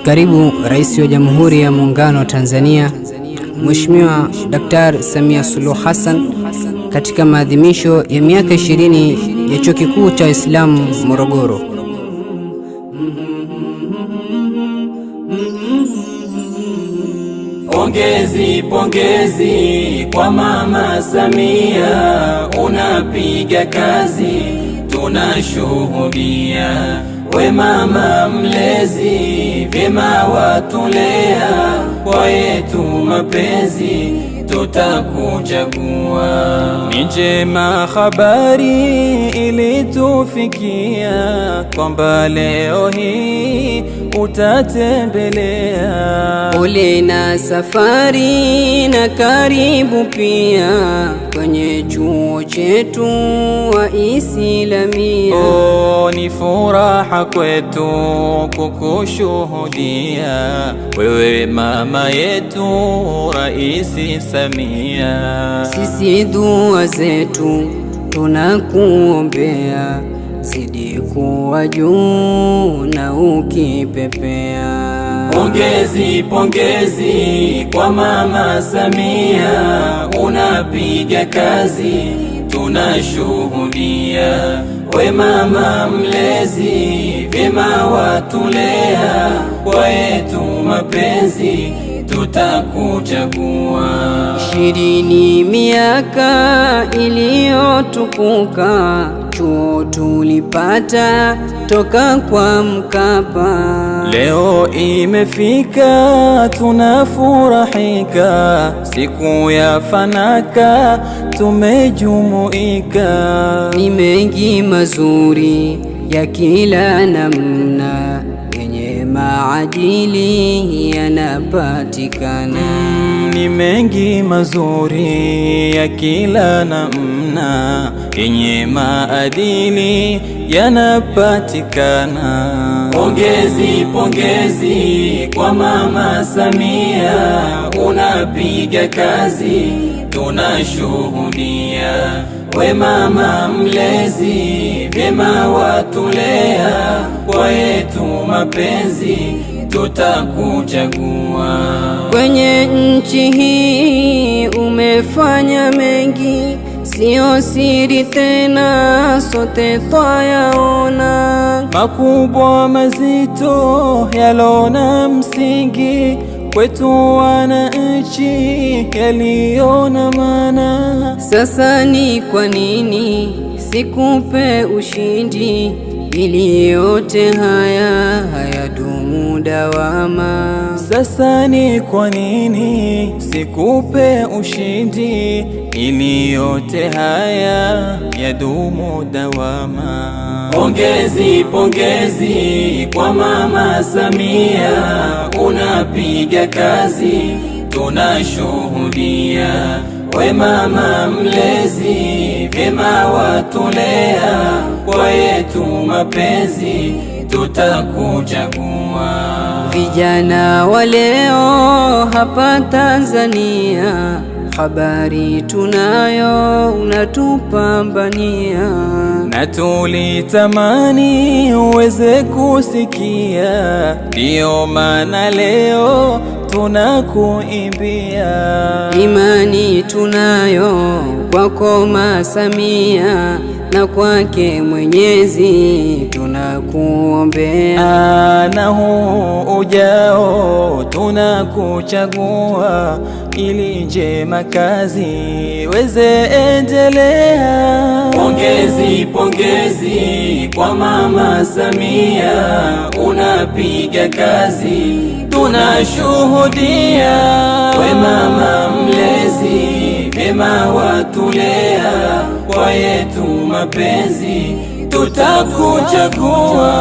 Karibu Rais wa Jamhuri ya Muungano wa Tanzania Mheshimiwa Daktari Samia Suluhu Hassan katika maadhimisho ya miaka 20 ya Chuo Kikuu cha Waislamu Morogoro. Pongezi, pongezi kwa Mama Samia, unapiga kazi tunashuhudia. We mama mlezi, vyema watulea, kwa yetu mapenzi tutakuchagua. Ni njema habari ilitufikia, kwamba leo hii utatembelea. Pole na safari na karibu pia kwenye chuo chetu wa Islamia. Ni furaha kwetu kukushuhudia, wewe mama yetu Raisi Samia. Sisi dua zetu tunakuombea, zidi kuwa juu na ukipepea. Pongezi, pongezi kwa Mama Samia, unapiga kazi tunashuhudia. We mama mlezi, vyema watulea, kwa yetu mapenzi tutakuchagua. 20 miaka iliyotukuka, chuo tulipata toka kwa Mkapa. Leo imefika tunafurahika, siku ya fanaka tumejumuika. Ni mengi mazuri ya kila namna, yenye maadili yanapatikana. Ni mengi mazuri ya kila namna, yenye maadili yanapatikana. Pongezi, pongezi kwa Mama Samia, unapiga kazi tunashuhudia. We mama mlezi, vyema watulea, kwa yetu mapenzi tutakuchagua. Kwenye nchi hii umefanya mengi, sio siri tena, sote twayaona. Makubwa mazito yalona msingi, kwetu wananchi yaliona maana. Sasa ni kwa nini sikupe ushindi, ili yote haya hayadumu dawama? Sasa ni kwa nini sikupe ushindi, ili yote haya yadumu dawama? Pongezi, pongezi kwa Mama Samia, unapiga kazi tunashuhudia. We mama mlezi, vyema watulea, kwa yetu mapenzi tutakuchagua. Vijana wa leo hapa Tanzania, habari tunayo unatupambania, na tulitamani uweze kusikia, ndio maana leo tunakuimbia. Imani tunayo kwako Mama Samia, na kwake Mwenyezi tunakuombea. Na huu ujao tunakuchagua, ili njema kazi weze endelea. Pongezi, pongezi kwa Mama Samia, unapiga kazi tunashuhudia. We mama mlezi, vyema watulea, kwa yetu mapenzi tutakuchagua.